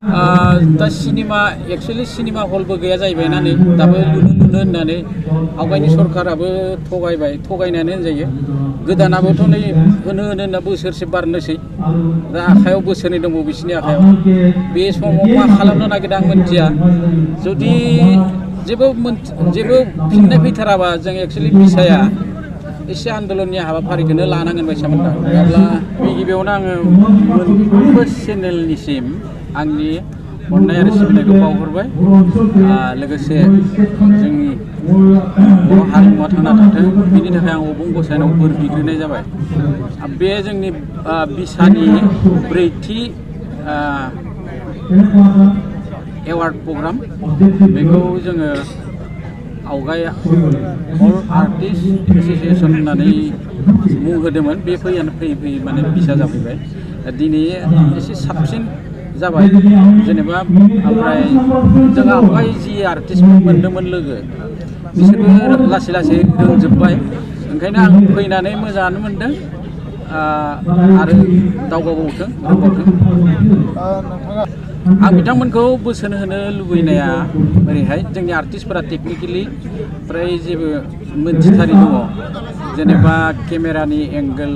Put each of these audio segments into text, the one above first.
दा cinema actually cinema हलबो गैया जाहैबाय ना नै दाबो लुनो होननानै आवगायनि सरकाराबो थगायनानै होनजायो। गोदानाबोथ' नै होनो होनना बोसोरसे बारनोसै दा आखायाव बोसोरनै दंबावो बिसिनि आखायाव। बे समाव मा खालामनो नागिरदों आं मिन्थिया। जुदि जेबो फिननाय फैथाराबा जों एक्चुअली बिसाया एसे आन्दलननि हाबाफारिखौनो लानांगोन बायसा मोनदों। नङाब्ला गिबियावनो आङो मोनफ्रोमबो चेनेलनिसिम आंनि अननाय आरो सिबिनायखौ बावहरबाय। लोगोसे जोंनि बर' हारिमुवा थांना थाथों बिनि थाखाय आं अबं गसाइनाव बोर बिग्रोनाय जाबाय। बे जोंनि बिसानि ब्रैथि एवार्ड प्रग्राम बेखौ जोङो आवगाय अल आर्टिस्ट एस'सिएसन होननानै मुं होदोंमोन। बे फैयै माने बिसा जाफैबाय। दिनै एसे साबसिन जाबाय जेनेबा ओमफ्राय जों आवगाय जि आर्टिस्टफोर मोन्दोंमोन लोगो बिसोरबो लासै लासै रोंजोब्बाय। ओंखायनो आं फैनानै मोजाङानो मोनदों आरो दावगाबावथों रोंबावथों। आं बिथांमोनखौ बोसोन होनो लुबैनाया ओरैहाय जोंनि आर्टिस्टफोरा टेकनिकेलि फ्राय जेबो मोनथिथारि दङ। जेनेबा केमेरानि एंगोल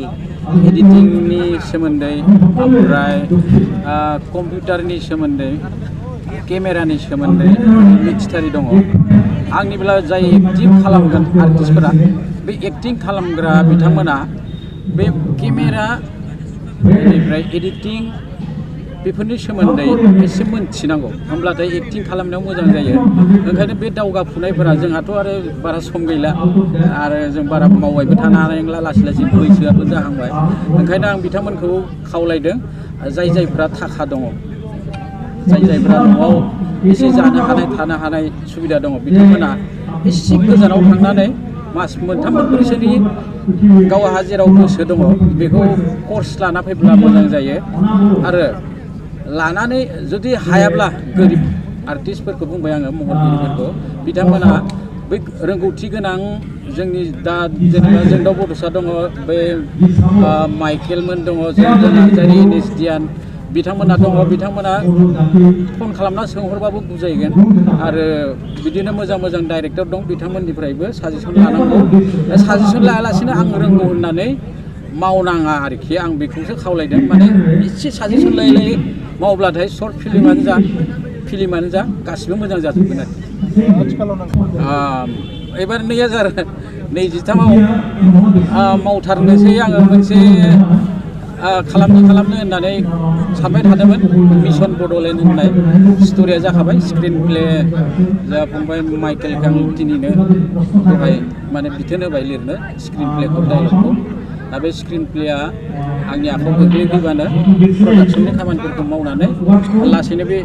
एडिटिंनि सोमोन्दै ओमफ्राय कम्पिउटारनि सोमोन्दै केमेरानि सोमोन्दै मिथिथारि दङ। आंनिब्ला जाय एक्टिं खालामगोन आर्टिस्टफोरा बे एक्टिं खालामग्रा बिथांमोना बे केमेरा बेनिफ्राय एडिटिं बेफोरनि सोमोन्दै एसे मोनथिनांगौ। होमब्लाथाय एक्टिं खालामनायाव मोजां जायो। ओंखायनो बे दावगाफुनायफोरा जोंहाथ' आरो बारा सम गैला आरो जों बारा मावबायबो थानो हानाय नंला। लासै लासै बैसोआबो जाहांबाय। ओंखायनो आं बिथांमोनखौ खावलायदों जायफ्रा थाखा दङ जायफ्रा न'आव एसे जानो हानाय थानो हानाय सुबिदा दङ बिथांमोना एसे गोजानाव थांनानै मास मोनथाम मोनब्रैसोनि गावहा जेराव गोसो दङ बेखौ कर्स लाना फैब्ला मोजां जायो। आरो लानानै जुदि हायाब्ला गोरिब आर्टिस्टफोरखौ बुंबाय आङो महरगिरिफोरखौ बिथांमोना बै रोंगौथि गोनां जोंनि दा जेनेबा जोंनाव बड'सा दङ बे माइकेलमोन दङ नार्जारि एनएसडियान बिथांमोना दङ। बिथांमोना फन खालामना सोंहरबाबो बुजायगोन। आरो बिदिनो मोजां मोजां डाइरेक्टर दं बिथांमोननिफ्रायबो साजेसन लानांगौ। साजेसन लायालासिनो आं रोंगौ होननानै मावनाङा आरोखि आं बेखौसो खावलायदों। माने एसे साजेसन लायै मावब्लाथाय सर्ट फिल्मानो जा गासिबो मोजां जाजोबगोन आरो। एबार 2023आव मावथारनोसै आङो मोनसे खालामनो होननानै सानबाय थादोंमोन। मिशन बड'लेण्ड होननाय स्ट'रिया जाखाबाय। स्क्रिन प्ले जा फंबाय माइकेलखौ आं दिनैनो दहाय माने बिथोन होबाय लिरनो स्क्रिन प्लेखौ डाइलगखौ। दा बे स्क्रिन प्लेया आंनि आखायाव गोग्लैफैबानो प्रडाक्सननि खामानिफोरखौ मावनानै लासैनो बे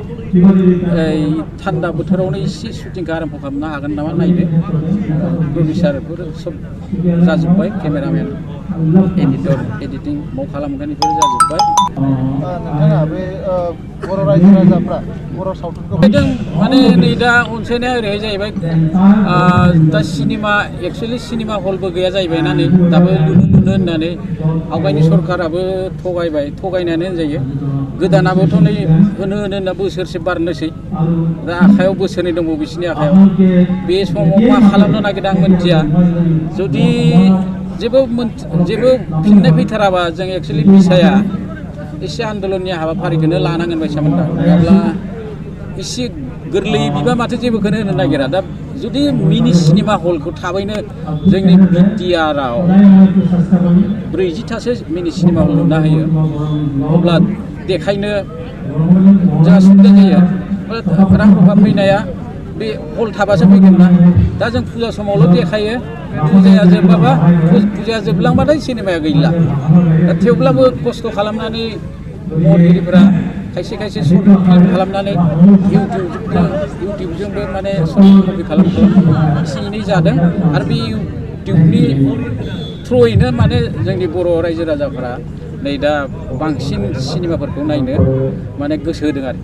थान्दा बोथोरावनो एसे शुटिंखौ आराम्भ खालामनो हागोन नामा नायनो। प्रडिउसारफोर सब जाजोब्बाय। केमेरामेन एडिटर एडिटिं माव खालामगोन बेफोर जाजोब्बाय। नोंथाङा बे बर' रायजो राजाफ्रा बर' सावथुनखौ माने नै दा अनसायनाया ओरैहाय जाहैबाय। दा एक्चुअली सिनेमा हलबो गैया जाहैबाय ना नै दाबो लुनो होननानै आवगायनि सरकाराबो थगायनानै होनजायो। गोदानाबोथ' नै होनो होनना बोसोरसे बारनोसै दा आखायाव बोसोरनै दंबावो बिसिनि आखायाव। बे समाव मा खालामनो नागिरदों आं मिन्थिया। जुदि जेबो फिननाय फैथाराबा जों एक्चुअली बिसाया एसे आन्दलननि हाबाफारिखौनो लानांगोन बायसा मोनदों। नङाब्ला एसे गोरलै बिबा माथो जेबोखौनो होनो नागिरा। दा जुदि मिनि सिनेमा हलखौ थाबैनो जोंनि बिटिआरआव 40थासो मिनि सिनेमा हल लुना होयो अब्ला देखायनो जोंहा सुबिदा जायो। रां रुफा फैनाया बे हल थाबासो फैगोन ना। दा जों फुजा समावल' देखायो। फुजाया जोबलांबाथाय सिनेमाया गैला। दा थेवब्लाबो खस्थ' खालामनानै महरगिरिफोरा खायसे सर्ट फिल्म खालामनानै इउटिउबजोंबो माने सर्ट कपि खालाम एसे एनै जादों। आरो बे इउटिउबनि थ्रुयैनो माने जोंनि बर' रायजो राजाफोरा नै दा बांसिन सिनेमाफोरखौ नायनो माने गोसो होदों आरो।